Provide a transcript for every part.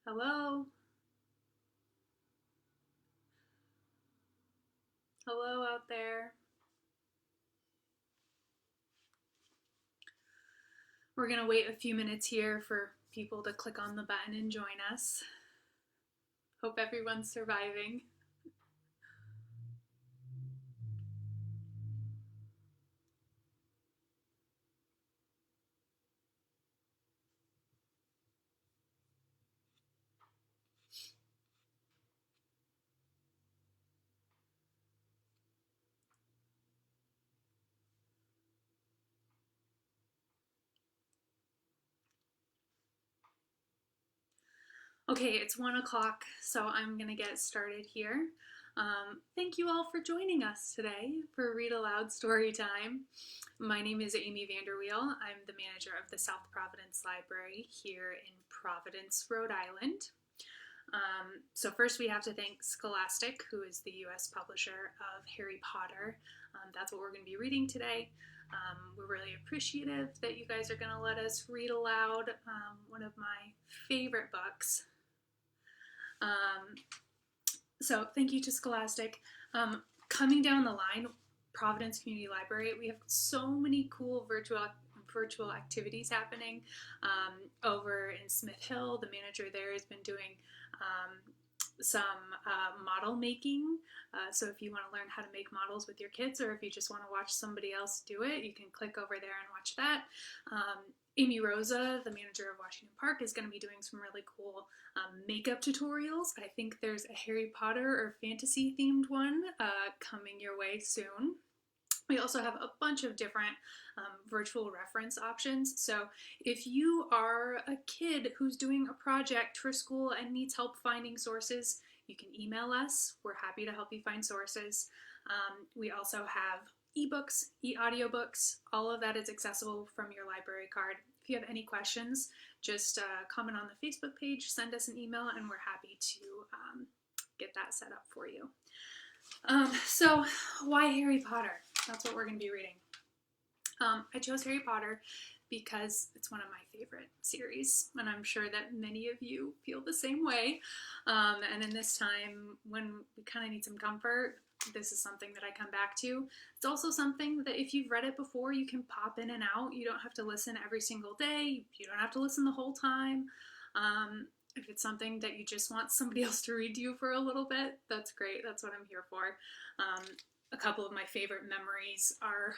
Hello? Hello out there. We're going to wait a few minutes here for people to click on the button and join us. Hope everyone's surviving. Okay, it's 1 o'clock, so I'm going to get started here. Thank you all for joining us today for Read Aloud Story Time. My name is Amy Vanderweel. I'm the manager of the South Providence Library here in Providence, Rhode Island. So first we have to thank Scholastic, who is the U.S. publisher of Harry Potter. That's what we're going to be reading today. We're really appreciative that you guys are going to let us read aloud one of my favorite books. So thank you to Scholastic. Coming down the line, Providence Community Library, we have so many cool virtual activities happening. Over in Smith Hill, the manager there has been doing some model making. So if you want to learn how to make models with your kids, or if you just want to watch somebody else do it, you can click over there and watch that. Amy Rosa, the manager of Washington Park, is going to be doing some really cool makeup tutorials. I think there's a Harry Potter or fantasy themed one coming your way soon. We also have a bunch of different virtual reference options. So if you are a kid who's doing a project for school and needs help finding sources, you can email us. We're happy to help you find sources. We also have ebooks, e-audiobooks. All of that is accessible from your library card. If you have any questions, just comment on the Facebook page, send us an email, and we're happy to get that set up for you. So why Harry Potter? That's what we're going to be reading. I chose Harry Potter because it's one of my favorite series, and I'm sure that many of you feel the same way. And in this time when we kind of need some comfort, this is something that I come back to. It's also something that if you've read it before, you can pop in and out. You don't have to listen every single day. You don't have to listen the whole time. If it's something that you just want somebody else to read to you for a little bit, that's great. That's what I'm here for. A couple of my favorite memories are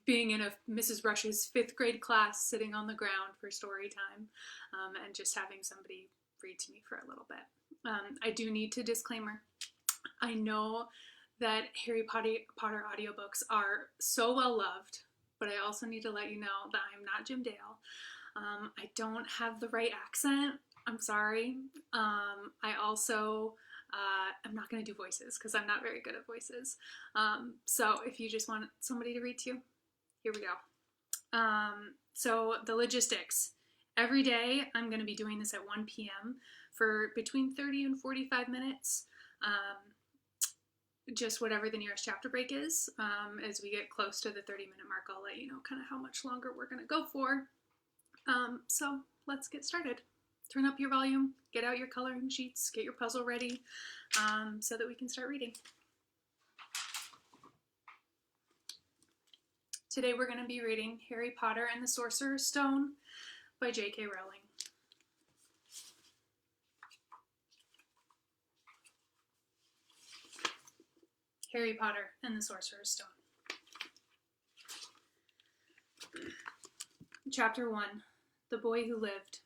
being in a Mrs. Rush's 5th grade class, sitting on the ground for story time, and just having somebody read to me for a little bit. I do need to disclaimer. I know that Harry Potter audiobooks are so well loved, but I also need to let you know that I'm not Jim Dale. I don't have the right accent. I'm sorry. I also, I'm not going to do voices because I'm not very good at voices. So if you just want somebody to read to you, here we go. So the logistics. Every day I'm going to be doing this at 1 p.m. for between 30 and 45 minutes. Just whatever the nearest chapter break is. As we get close to the 30-minute mark, I'll let you know kind of how much longer we're going to go for. So let's get started. Turn up your volume, get out your coloring sheets, get your puzzle ready so that we can start reading. Today we're going to be reading Harry Potter and the Sorcerer's Stone by J.K. Rowling. Harry Potter and the Sorcerer's Stone. Chapter 1. The Boy Who Lived.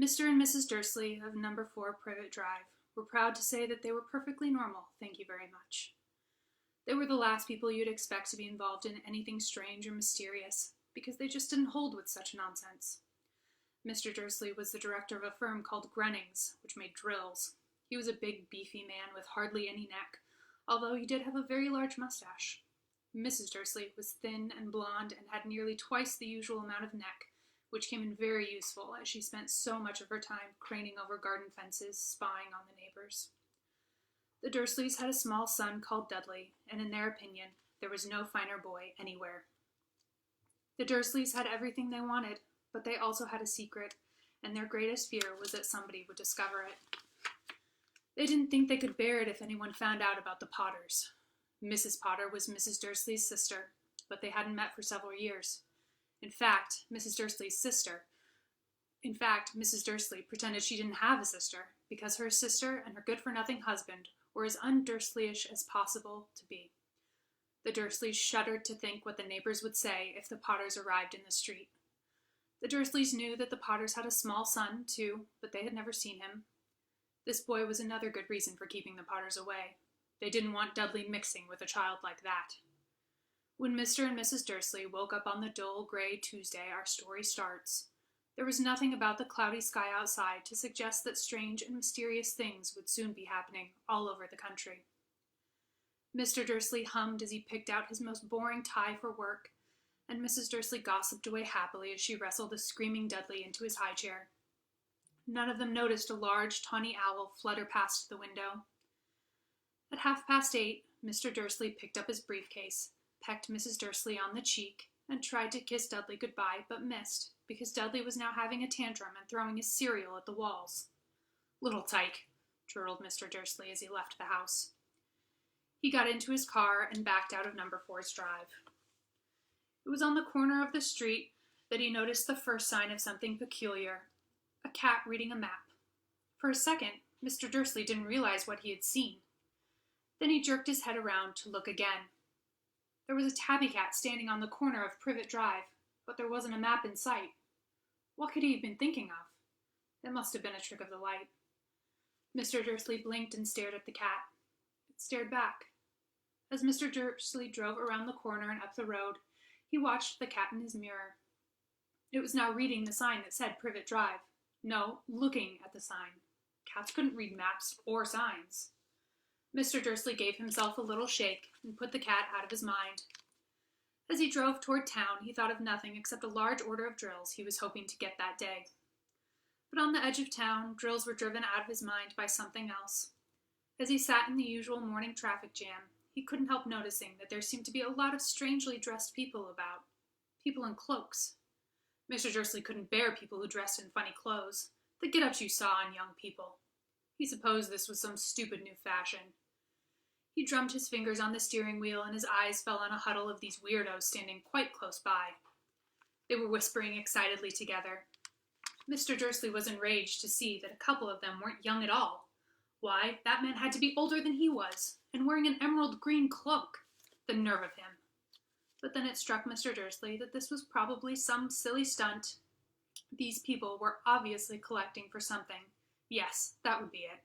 Mr. and Mrs. Dursley of number 4 Privet Drive were proud to say that they were perfectly normal, thank you very much. They were the last people you'd expect to be involved in anything strange or mysterious, because they just didn't hold with such nonsense. Mr. Dursley was the director of a firm called Grunnings, which made drills. He was a big, beefy man with hardly any neck, although he did have a very large mustache. Mrs. Dursley was thin and blonde and had nearly twice the usual amount of neck, which came in very useful as she spent so much of her time craning over garden fences, spying on the neighbors. The Dursleys had a small son called Dudley, and in their opinion, there was no finer boy anywhere. The Dursleys had everything they wanted, but they also had a secret, and their greatest fear was that somebody would discover it. They didn't think they could bear it if anyone found out about the Potters. Mrs. Potter was Mrs. Dursley's sister, but they hadn't met for several years. In fact, Mrs. Dursley pretended she didn't have a sister, because her sister and her good-for-nothing husband were as un-Dursleyish as possible to be. The Dursleys shuddered to think what the neighbors would say if the Potters arrived in the street. The Dursleys knew that the Potters had a small son, too, but they had never seen him. This boy was another good reason for keeping the Potters away. They didn't want Dudley mixing with a child like that. When Mr. and Mrs. Dursley woke up on the dull gray Tuesday our story starts, there was nothing about the cloudy sky outside to suggest that strange and mysterious things would soon be happening all over the country. Mr. Dursley hummed as he picked out his most boring tie for work, and Mrs. Dursley gossiped away happily as she wrestled the screaming Dudley into his high chair. None of them noticed a large, tawny owl flutter past the window. At 8:30, Mr. Dursley picked up his briefcase, pecked Mrs. Dursley on the cheek, and tried to kiss Dudley goodbye, but missed, because Dudley was now having a tantrum and throwing his cereal at the walls. "Little tyke," chortled Mr. Dursley as he left the house. He got into his car and backed out of No. 4's drive. It was on the corner of the street that he noticed the first sign of something peculiar: a cat reading a map. For a second, Mr. Dursley didn't realize what he had seen. Then he jerked his head around to look again. There was a tabby cat standing on the corner of Privet Drive, but there wasn't a map in sight. What could he have been thinking of? It must have been a trick of the light. Mr. Dursley blinked and stared at the cat. It stared back. As Mr. Dursley drove around the corner and up the road, he watched the cat in his mirror. It was now reading the sign that said Privet Drive. No, looking at the sign. Cats couldn't read maps or signs. Mr. Dursley gave himself a little shake and put the cat out of his mind. As he drove toward town, he thought of nothing except a large order of drills he was hoping to get that day. But on the edge of town, drills were driven out of his mind by something else. As he sat in the usual morning traffic jam, he couldn't help noticing that there seemed to be a lot of strangely dressed people about. People in cloaks. Mr. Dursley couldn't bear people who dressed in funny clothes, the get-ups you saw on young people. He supposed this was some stupid new fashion. He drummed his fingers on the steering wheel, and his eyes fell on a huddle of these weirdos standing quite close by. They were whispering excitedly together. Mr. Dursley was enraged to see that a couple of them weren't young at all. Why, that man had to be older than he was, and wearing an emerald green cloak. The nerve of him. But then it struck Mr. Dursley that this was probably some silly stunt. These people were obviously collecting for something. Yes, that would be it.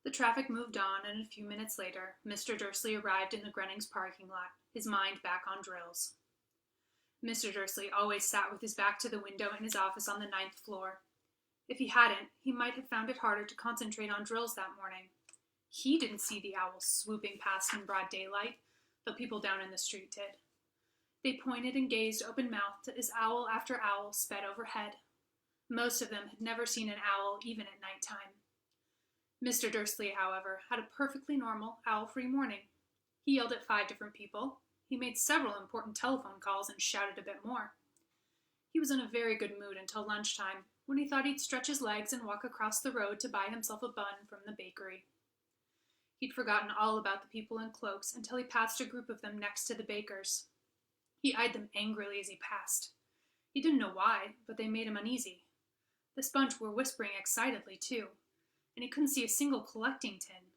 The traffic moved on, and a few minutes later, Mr. Dursley arrived in the Grunnings parking lot, his mind back on drills. Mr. Dursley always sat with his back to the window in his office on the 9th floor. If he hadn't, he might have found it harder to concentrate on drills that morning. He didn't see the owls swooping past in broad daylight, though people down in the street did. They pointed and gazed open-mouthed as owl after owl sped overhead. Most of them had never seen an owl even at nighttime. Mr. Dursley, however, had a perfectly normal, owl-free morning. He yelled at 5 different people. He made several important telephone calls and shouted a bit more. He was in a very good mood until lunchtime, when he thought he'd stretch his legs and walk across the road to buy himself a bun from the bakery. He'd forgotten all about the people in cloaks until he passed a group of them next to the baker's. He eyed them angrily as he passed. He didn't know why, but they made him uneasy. The bunch were whispering excitedly, too, and he couldn't see a single collecting tin.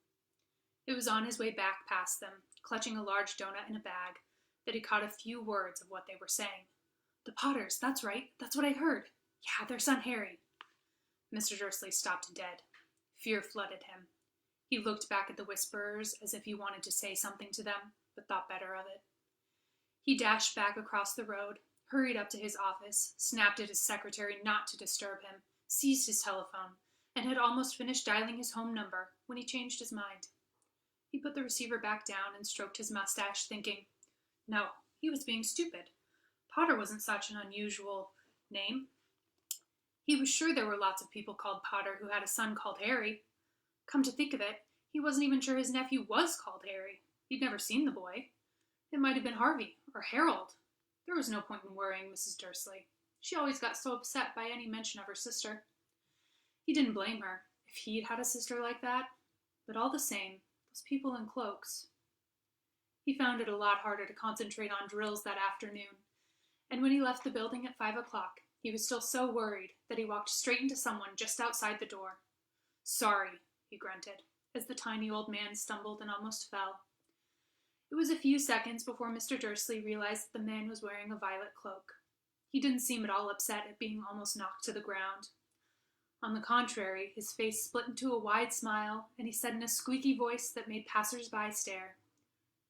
It was on his way back past them, clutching a large donut in a bag, that he caught a few words of what they were saying. "The Potters, that's right, that's what I heard. Yeah, their son Harry." Mr. Dursley stopped dead. Fear flooded him. He looked back at the whisperers as if he wanted to say something to them, but thought better of it. He dashed back across the road, hurried up to his office, snapped at his secretary not to disturb him, seized his telephone, and had almost finished dialing his home number when he changed his mind. He put the receiver back down and stroked his mustache, thinking, no, he was being stupid. Potter wasn't such an unusual name. He was sure there were lots of people called Potter who had a son called Harry. Come to think of it, he wasn't even sure his nephew was called Harry. He'd never seen the boy. It might have been Harvey or Harold. There was no point in worrying Mrs. Dursley. She always got so upset by any mention of her sister. He didn't blame her if he'd had a sister like that, but all the same, those people in cloaks. He found it a lot harder to concentrate on drills that afternoon, and when he left the building at 5 o'clock, he was still so worried that he walked straight into someone just outside the door. "Sorry," he grunted, as the tiny old man stumbled and almost fell. It was a few seconds before Mr. Dursley realized that the man was wearing a violet cloak. He didn't seem at all upset at being almost knocked to the ground. On the contrary, his face split into a wide smile, and he said in a squeaky voice that made passers-by stare,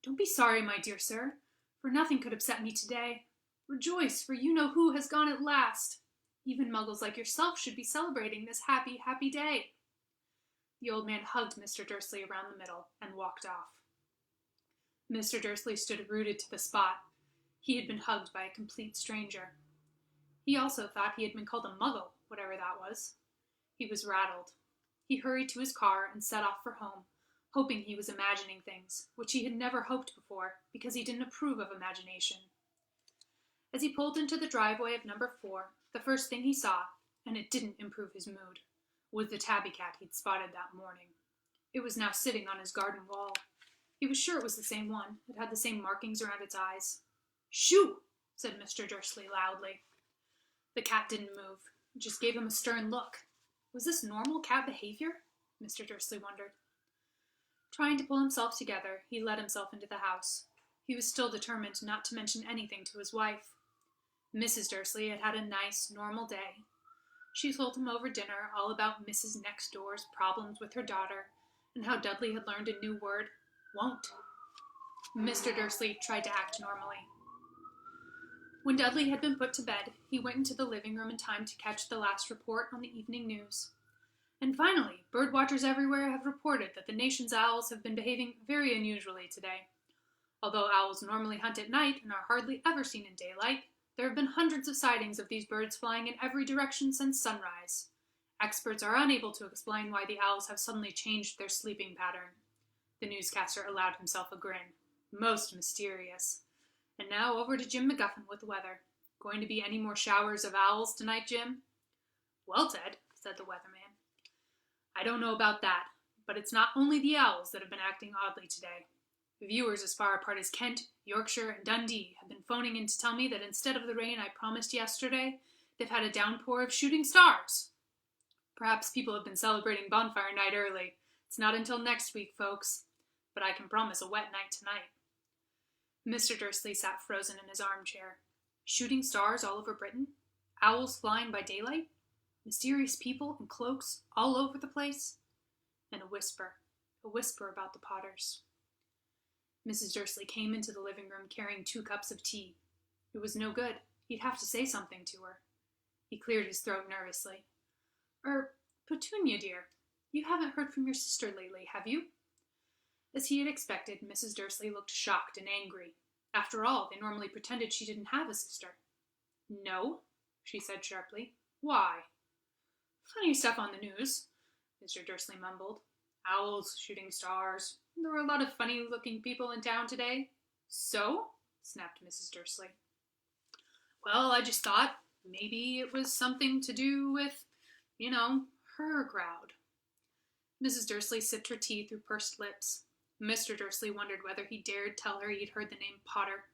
"Don't be sorry, my dear sir, for nothing could upset me today. Rejoice, for you know who has gone at last. Even muggles like yourself should be celebrating this happy, happy day." The old man hugged Mr. Dursley around the middle and walked off. Mr. Dursley stood rooted to the spot. He had been hugged by a complete stranger. He also thought he had been called a muggle, whatever that was. He was rattled. He hurried to his car and set off for home, hoping he was imagining things, which he had never hoped before, because he didn't approve of imagination. As he pulled into the driveway of number 4, the first thing he saw, and it didn't improve his mood, was the tabby cat he'd spotted that morning. It was now sitting on his garden wall. He was sure it was the same one. It had the same markings around its eyes. "Shoo!" said Mr. Dursley loudly. The cat didn't move. It just gave him a stern look. Was this normal cat behavior? Mr. Dursley wondered. Trying to pull himself together, he let himself into the house. He was still determined not to mention anything to his wife. Mrs. Dursley had had a nice, normal day. She told him over dinner all about Mrs. Next Door's problems with her daughter, and how Dudley had learned a new word, won't. Mr. Dursley tried to act normally. When Dudley had been put to bed, he went into the living room in time to catch the last report on the evening news. And finally, birdwatchers everywhere have reported that the nation's owls have been behaving very unusually today. Although owls normally hunt at night and are hardly ever seen in daylight, there have been hundreds of sightings of these birds flying in every direction since sunrise. Experts are unable to explain why the owls have suddenly changed their sleeping pattern. The newscaster allowed himself a grin. Most mysterious. And now over to Jim McGuffin with the weather. Going to be any more showers of owls tonight, Jim? "Well, Ted," said the weatherman, "I don't know about that, but it's not only the owls that have been acting oddly today. Viewers as far apart as Kent, Yorkshire, and Dundee have been phoning in to tell me that instead of the rain I promised yesterday, they've had a downpour of shooting stars. Perhaps people have been celebrating bonfire night early. It's not until next week, folks, but I can promise a wet night tonight." Mr. Dursley sat frozen in his armchair. Shooting stars all over Britain? Owls flying by daylight? Mysterious people in cloaks all over the place? And a whisper about the Potters. Mrs. Dursley came into the living room carrying 2 cups of tea. It was no good. He'd have to say something to her. He cleared his throat nervously. Petunia, dear, you haven't heard from your sister lately, have you?" As he had expected, Mrs. Dursley looked shocked and angry. After all, they normally pretended she didn't have a sister. "No," she said sharply. "Why?" "Funny stuff on the news," Mr. Dursley mumbled. "Owls, shooting stars. There were a lot of funny-looking people in town today." "So?" snapped Mrs. Dursley. "Well, I just thought maybe it was something to do with, her crowd." Mrs. Dursley sipped her tea through pursed lips. Mr. Dursley wondered whether he dared tell her he'd heard the name Potter.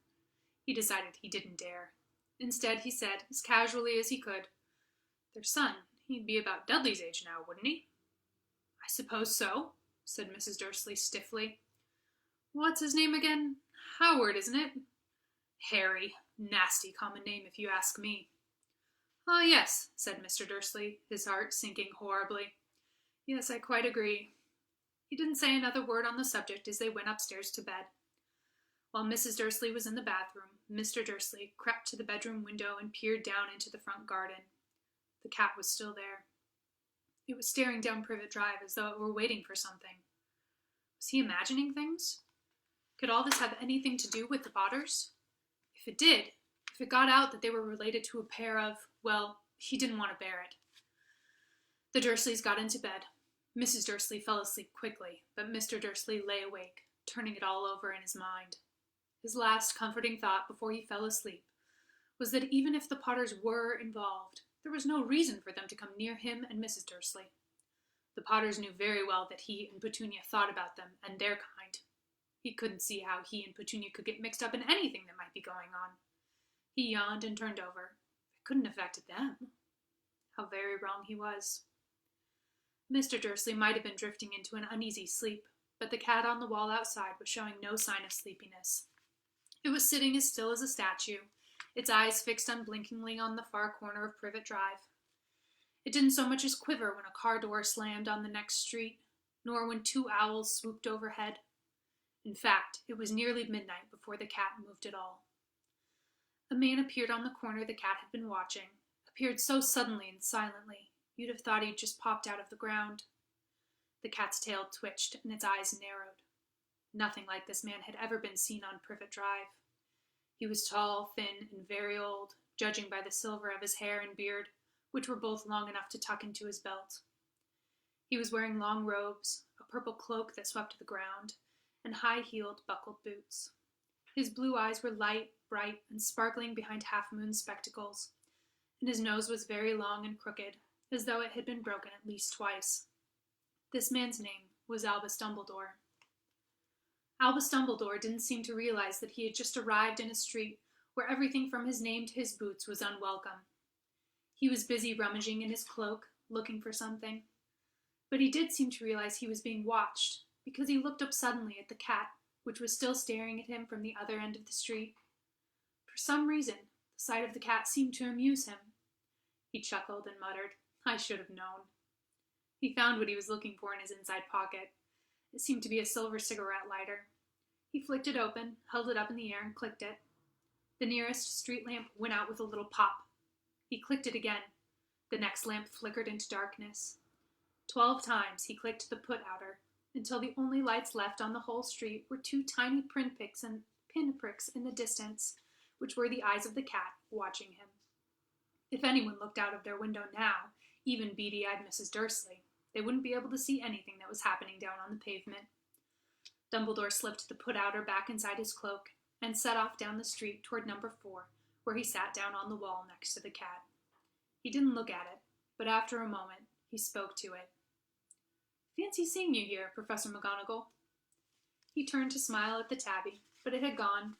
He decided he didn't dare. Instead, he said, as casually as he could, "Their son, he'd be about Dudley's age now, wouldn't he?" "I suppose so," said Mrs. Dursley stiffly. "What's his name again? Howard, isn't it?" "Harry. Nasty common name, if you ask me." "Ah, yes," said Mr. Dursley, his heart sinking horribly. "Yes, I quite agree." He didn't say another word on the subject as they went upstairs to bed. While Mrs. Dursley was in the bathroom, Mr. Dursley crept to the bedroom window and peered down into the front garden. The cat was still there. It was staring down Privet Drive as though it were waiting for something. Was he imagining things? Could all this have anything to do with the Potters? If it did, if it got out that they were related to a pair of, well, he didn't want to bear it. The Dursleys got into bed. Mrs. Dursley fell asleep quickly, but Mr. Dursley lay awake, turning it all over in his mind. His last comforting thought before he fell asleep was that even if the Potters were involved, There was no reason for them to come near him and Mrs. Dursley. The Potters knew very well that he and Petunia thought about them and their kind. He couldn't see how he and Petunia could get mixed up in anything that might be going on. He yawned and turned over. It couldn't affect them. How very wrong he was. Mr. Dursley might have been drifting into an uneasy sleep, but the cat on the wall outside was showing no sign of sleepiness. It was sitting as still as a statue, its eyes fixed unblinkingly on the far corner of Privet Drive. It didn't so much as quiver when a car door slammed on the next street, nor when 2 owls swooped overhead. In fact, it was nearly midnight before the cat moved at all. A man appeared on the corner the cat had been watching, appeared so suddenly and silently, you'd have thought he'd just popped out of the ground. The cat's tail twitched and its eyes narrowed. Nothing like this man had ever been seen on Privet Drive. He was tall, thin, and very old, judging by the silver of his hair and beard, which were both long enough to tuck into his belt. He was wearing long robes, a purple cloak that swept to the ground, and high-heeled, buckled boots. His blue eyes were light, bright, and sparkling behind half-moon spectacles, and his nose was very long and crooked, as though it had been broken at least twice. This man's name was Albus Dumbledore. Albus Dumbledore didn't seem to realize that he had just arrived in a street where everything from his name to his boots was unwelcome. He was busy rummaging in his cloak, looking for something. But he did seem to realize he was being watched, because he looked up suddenly at the cat, which was still staring at him from the other end of the street. For some reason, the sight of the cat seemed to amuse him. He chuckled and muttered, "I should have known." He found what he was looking for in his inside pocket. It seemed to be a silver cigarette lighter. He flicked it open, held it up in the air, and clicked it. The nearest street lamp went out with a little pop. He clicked it again. The next lamp flickered into darkness. 12 times he clicked the put-outer, until the only lights left on the whole street were 2 tiny pinpricks in the distance, which were the eyes of the cat watching him. If anyone looked out of their window now, even beady-eyed Mrs. Dursley, they wouldn't be able to see anything that was happening down on the pavement. Dumbledore slipped the put-outer back inside his cloak and set off down the street toward number 4, where he sat down on the wall next to the cat. He didn't look at it, but after a moment, he spoke to it. "Fancy seeing you here, Professor McGonagall." He turned to smile at the tabby, but it had gone.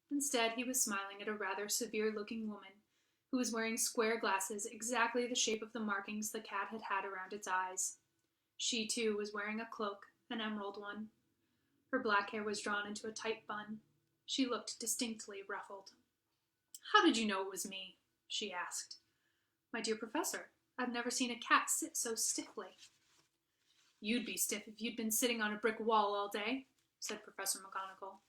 Instead, he was smiling at a rather severe-looking woman who was wearing square glasses exactly the shape of the markings the cat had had around its eyes. She, too, was wearing a cloak, an emerald one. Her black hair was drawn into a tight bun. She looked distinctly ruffled. "How did you know it was me?" she asked. "My dear Professor, I've never seen a cat sit so stiffly." "You'd be stiff if you'd been sitting on a brick wall all day," said Professor McGonagall.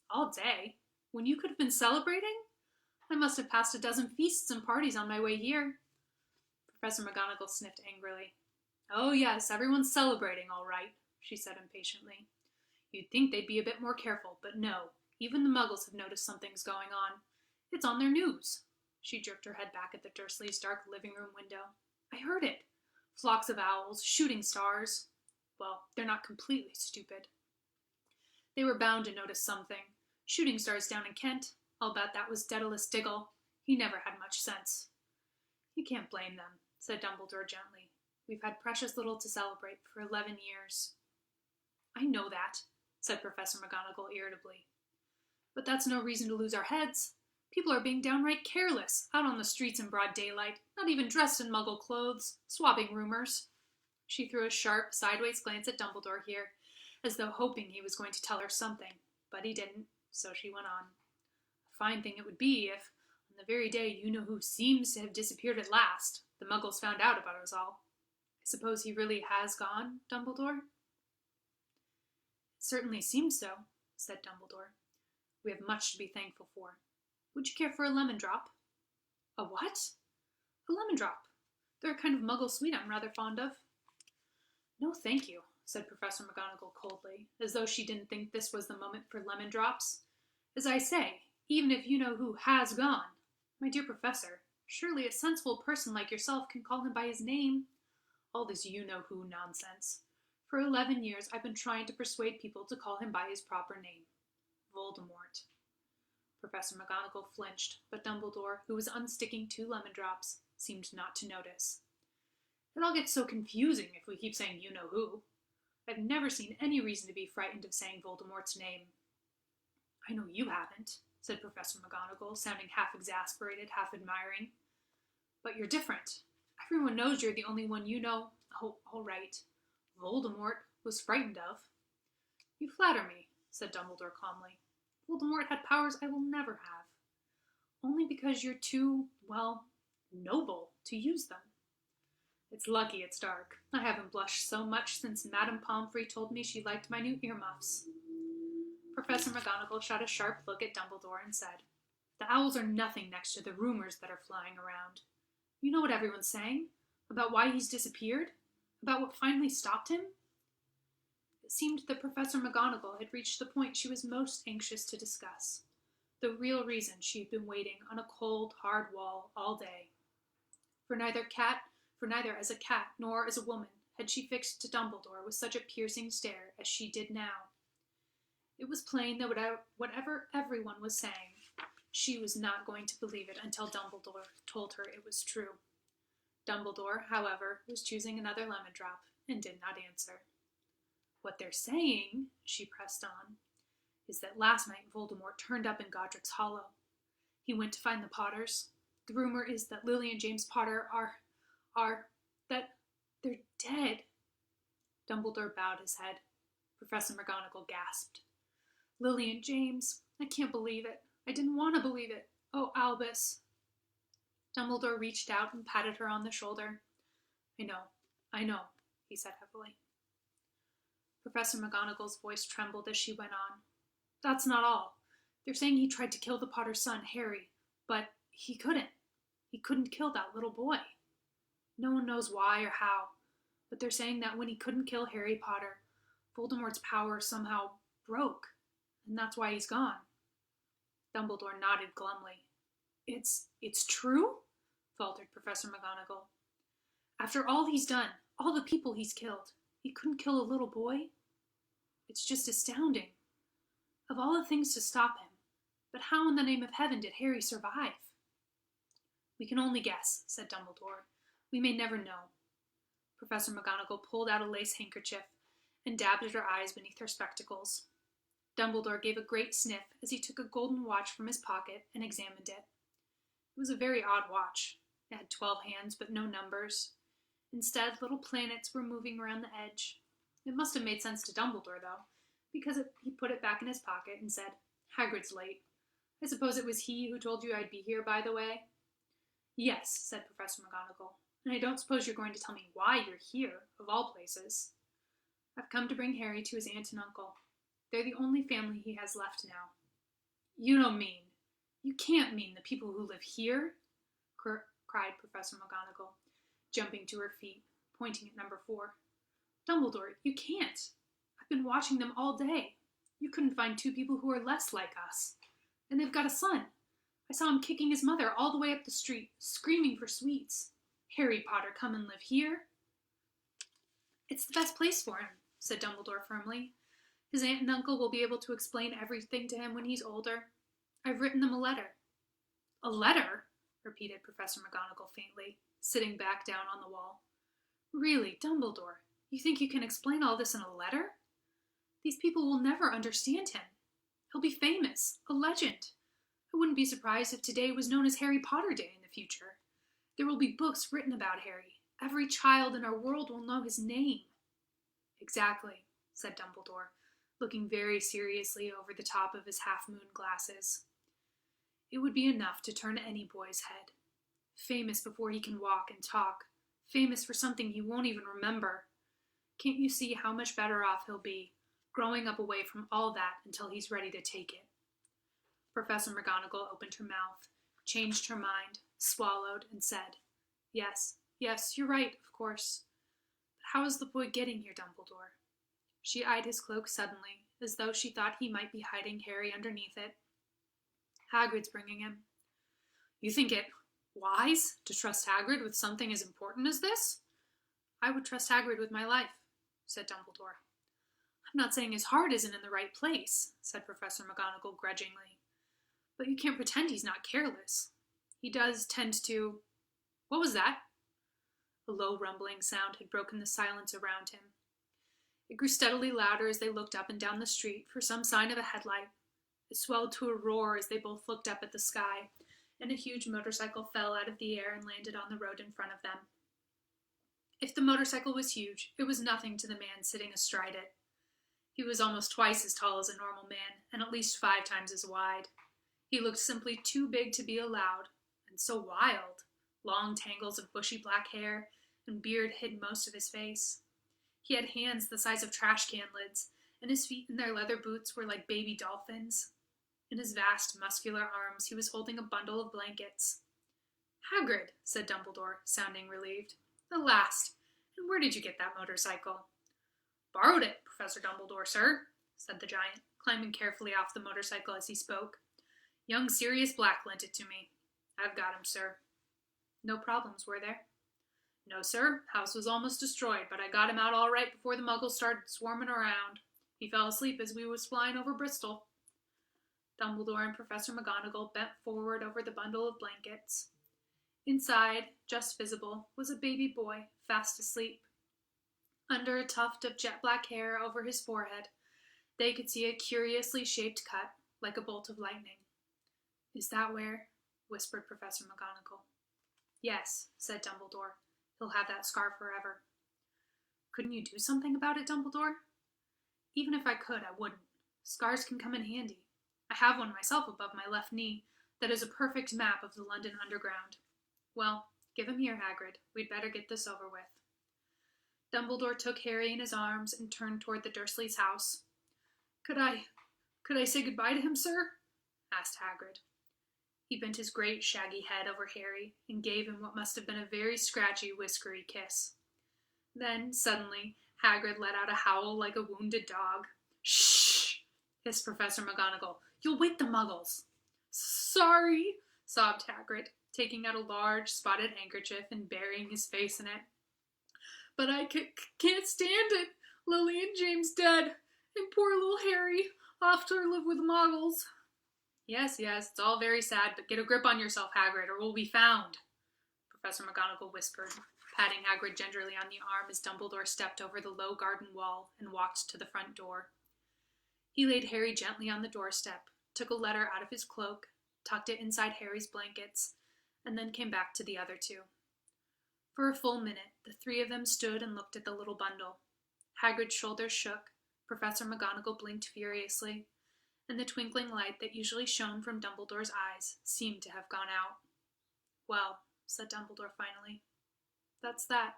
"All day? When you could have been celebrating? I must have passed a dozen feasts and parties on my way here." Professor McGonagall sniffed angrily. "Oh yes, everyone's celebrating, all right," she said impatiently. "You'd think they'd be a bit more careful, but no, even the Muggles have noticed something's going on. It's on their news." She jerked her head back at the Dursleys' dark living room window. "I heard it. Flocks of owls, shooting stars. Well, they're not completely stupid. They were bound to notice something. Shooting stars down in Kent. I'll bet that was Daedalus Diggle. He never had much sense." "You can't blame them," said Dumbledore gently. "We've had precious little to celebrate for 11 years. "I know that," said Professor McGonagall irritably. "But that's no reason to lose our heads. People are being downright careless, out on the streets in broad daylight, not even dressed in Muggle clothes, swapping rumors." She threw a sharp, sideways glance at Dumbledore here, as though hoping he was going to tell her something, but he didn't, so she went on. "A fine thing it would be if, on the very day you-know-who seems to have disappeared at last, the Muggles found out about us all. I suppose he really has gone, Dumbledore?" "It certainly seems so," said Dumbledore. "We have much to be thankful for. Would you care for a lemon drop?" "A what?" "A lemon drop. They're a kind of Muggle sweet I'm rather fond of." "No, thank you," said Professor McGonagall coldly, as though she didn't think this was the moment for lemon drops. "As I say, even if you-know-who has gone, my dear Professor, surely a sensible person like yourself can call him by his name. All this you-know-who nonsense. For 11 years I've been trying to persuade people to call him by his proper name. Voldemort." Professor McGonagall flinched, but Dumbledore, who was unsticking 2 lemon drops, seemed not to notice. It all gets so confusing if we keep saying you-know-who. I've never seen any reason to be frightened of saying Voldemort's name. I know you haven't, said Professor McGonagall, sounding half exasperated, half admiring. But you're different. Everyone knows you're the only one you know. Oh, all right. Voldemort was frightened of. You flatter me, said Dumbledore calmly. Voldemort had powers I will never have. Only because you're too, well, noble to use them. It's lucky it's dark. I haven't blushed so much since Madame Pomfrey told me she liked my new earmuffs. Professor McGonagall shot a sharp look at Dumbledore and said, The owls are nothing next to the rumors that are flying around. You know what everyone's saying? About why he's disappeared? About what finally stopped him? It seemed that Professor McGonagall had reached the point she was most anxious to discuss. The real reason she had been waiting on a cold, hard wall all day. For neither as a cat nor as a woman had she fixed Dumbledore with such a piercing stare as she did now. It was plain that whatever everyone was saying, she was not going to believe it until Dumbledore told her it was true. Dumbledore, however, was choosing another lemon drop and did not answer. What they're saying, she pressed on, is that last night Voldemort turned up in Godric's Hollow. He went to find the Potters. The rumor is that Lily and James Potter that they're dead. Dumbledore bowed his head. Professor McGonagall gasped. Lily and James, I can't believe it. I didn't want to believe it. Oh, Albus. Dumbledore reached out and patted her on the shoulder. I know, he said heavily. Professor McGonagall's voice trembled as she went on. That's not all. They're saying he tried to kill the Potter's son, Harry, but he couldn't. He couldn't kill that little boy. No one knows why or how, but they're saying that when he couldn't kill Harry Potter, Voldemort's power somehow broke, and that's why he's gone. Dumbledore nodded glumly. It's true? Faltered Professor McGonagall. After all he's done, all the people he's killed, he couldn't kill a little boy? It's just astounding. Of all the things to stop him, but how in the name of heaven did Harry survive? We can only guess, said Dumbledore. We may never know. Professor McGonagall pulled out a lace handkerchief and dabbed at her eyes beneath her spectacles. Dumbledore gave a great sniff as he took a golden watch from his pocket and examined it. It was a very odd watch. It had 12 hands, but no numbers. Instead, little planets were moving around the edge. It must have made sense to Dumbledore, though, because he put it back in his pocket and said, Hagrid's late. I suppose it was he who told you I'd be here, by the way? Yes, said Professor McGonagall, and I don't suppose you're going to tell me why you're here, of all places. I've come to bring Harry to his aunt and uncle. They're the only family he has left now. You can't mean the people who live here, cried Professor McGonagall, jumping to her feet, pointing at number 4. Dumbledore, you can't. I've been watching them all day. You couldn't find 2 people who are less like us. And they've got a son. I saw him kicking his mother all the way up the street, screaming for sweets. Harry Potter come and live here? It's the best place for him, said Dumbledore firmly. His aunt and uncle will be able to explain everything to him when he's older. I've written them a letter. A letter? Repeated Professor McGonagall faintly, sitting back down on the wall. Really, Dumbledore, you think you can explain all this in a letter? These people will never understand him. He'll be famous, a legend. I wouldn't be surprised if today was known as Harry Potter Day in the future. There will be books written about Harry. Every child in our world will know his name. Exactly, said Dumbledore, looking very seriously over the top of his half-moon glasses. It would be enough to turn any boy's head. Famous before he can walk and talk. Famous for something he won't even remember. Can't you see how much better off he'll be, growing up away from all that until he's ready to take it? Professor McGonagall opened her mouth, changed her mind, swallowed, and said, Yes, you're right, of course. But how is the boy getting here, Dumbledore? She eyed his cloak suddenly, as though she thought he might be hiding Harry underneath it. Hagrid's bringing him. You think it wise to trust Hagrid with something as important as this? I would trust Hagrid with my life, said Dumbledore. I'm not saying his heart isn't in the right place, said Professor McGonagall grudgingly. But you can't pretend he's not careless. He does tend to... What was that? A low rumbling sound had broken the silence around him. It grew steadily louder as they looked up and down the street for some sign of a headlight. It swelled to a roar as they both looked up at the sky, and a huge motorcycle fell out of the air and landed on the road in front of them. If the motorcycle was huge, it was nothing to the man sitting astride it. He was almost twice as tall as a normal man, and at least 5 times as wide. He looked simply too big to be allowed, and so wild. Long tangles of bushy black hair and beard hid most of his face. He had hands the size of trash can lids, and his feet in their leather boots were like baby dolphins. In his vast, muscular arms, he was holding a bundle of blankets. Hagrid, said Dumbledore, sounding relieved. At last. And where did you get that motorcycle? Borrowed it, Professor Dumbledore, sir, said the giant, climbing carefully off the motorcycle as he spoke. Young Sirius Black lent it to me. I've got him, sir. No problems, were there? No, sir. House was almost destroyed, but I got him out all right before the muggles started swarming around. He fell asleep as we was flying over Bristol. Dumbledore and Professor McGonagall bent forward over the bundle of blankets. Inside, just visible, was a baby boy, fast asleep. Under a tuft of jet black hair over his forehead, they could see a curiously shaped cut, like a bolt of lightning. Is that where? Whispered Professor McGonagall. Yes, said Dumbledore. He'll have that scar forever. Couldn't you do something about it, Dumbledore? Even if I could, I wouldn't. Scars can come in handy. I have one myself above my left knee that is a perfect map of the London Underground. Well, give him here, Hagrid. We'd better get this over with. Dumbledore took Harry in his arms and turned toward the Dursleys' house. Could I say goodbye to him, sir? Asked Hagrid. He bent his great shaggy head over Harry and gave him what must have been a very scratchy, whiskery kiss. Then, suddenly, Hagrid let out a howl like a wounded dog. Shh! Hissed Professor McGonagall. You'll wake the muggles. Sorry, sobbed Hagrid, taking out a large, spotted handkerchief and burying his face in it. But I can't stand it. Lily and James dead, and poor little Harry off to live with muggles. Yes, it's all very sad, but get a grip on yourself, Hagrid, or we'll be found, Professor McGonagall whispered, patting Hagrid gingerly on the arm as Dumbledore stepped over the low garden wall and walked to the front door. He laid Harry gently on the doorstep, took a letter out of his cloak, tucked it inside Harry's blankets, and then came back to the other two. For a full minute, the 3 of them stood and looked at the little bundle. Hagrid's shoulders shook, Professor McGonagall blinked furiously, and the twinkling light that usually shone from Dumbledore's eyes seemed to have gone out. Well, said Dumbledore finally, that's that.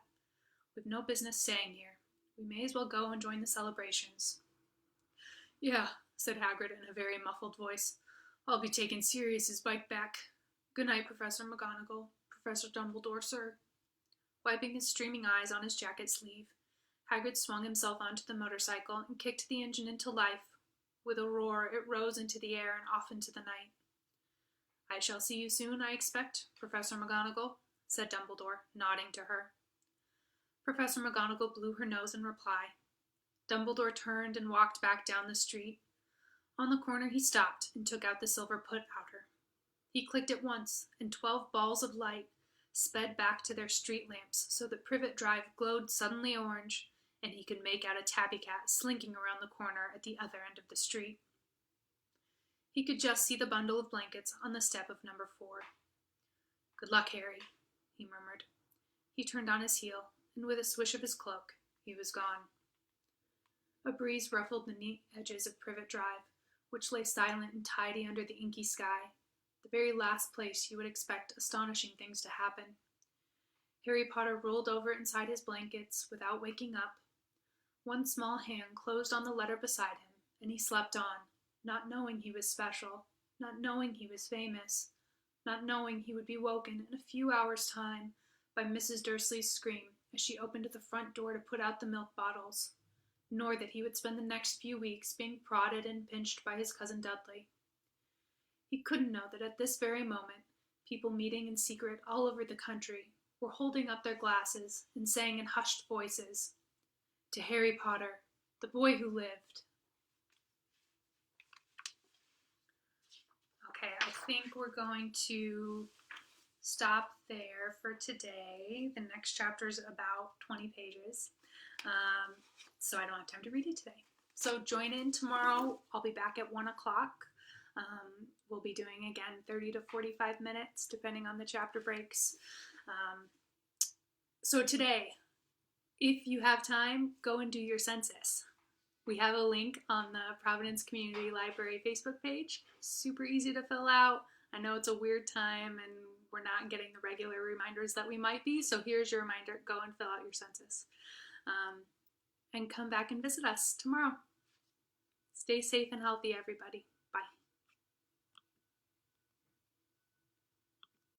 We've no business staying here. We may as well go and join the celebrations. Yeah, said Hagrid in a very muffled voice. I'll be taking Sirius's bike back. Good night, Professor McGonagall. Professor Dumbledore, sir. Wiping his streaming eyes on his jacket sleeve, Hagrid swung himself onto the motorcycle and kicked the engine into life. With a roar, it rose into the air and off into the night. I shall see you soon, I expect, Professor McGonagall, said Dumbledore, nodding to her. Professor McGonagall blew her nose in reply. Dumbledore turned and walked back down the street. On the corner he stopped and took out the silver put-outer. He clicked it once, and 12 balls of light sped back to their street lamps so that Privet Drive glowed suddenly orange, and he could make out a tabby cat slinking around the corner at the other end of the street. He could just see the bundle of blankets on the step of number 4. Good luck, Harry, he murmured. He turned on his heel, and with a swish of his cloak, he was gone. A breeze ruffled the neat edges of Privet Drive, which lay silent and tidy under the inky sky, the very last place you would expect astonishing things to happen. Harry Potter rolled over inside his blankets without waking up. One small hand closed on the letter beside him, and he slept on, not knowing he was special, not knowing he was famous, not knowing he would be woken in a few hours' time by Mrs. Dursley's scream as she opened the front door to put out the milk bottles, nor that he would spend the next few weeks being prodded and pinched by his cousin Dudley. He couldn't know that at this very moment, people meeting in secret all over the country were holding up their glasses and saying in hushed voices, "To Harry Potter, the boy who lived." Okay, I think we're going to stop there for today. The next chapter is about 20 pages, so I don't have time to read it today. So join in tomorrow. I'll be back at 1 o'clock. We'll be doing again 30 to 45 minutes depending on the chapter breaks. So today, if you have time, go and do your census. We have a link on the Providence Community Library Facebook page. Super easy to fill out. I know it's a weird time and we're not getting the regular reminders that we might be, so here's your reminder. Go and fill out your census. And come back and visit us tomorrow. Stay safe and healthy, everybody.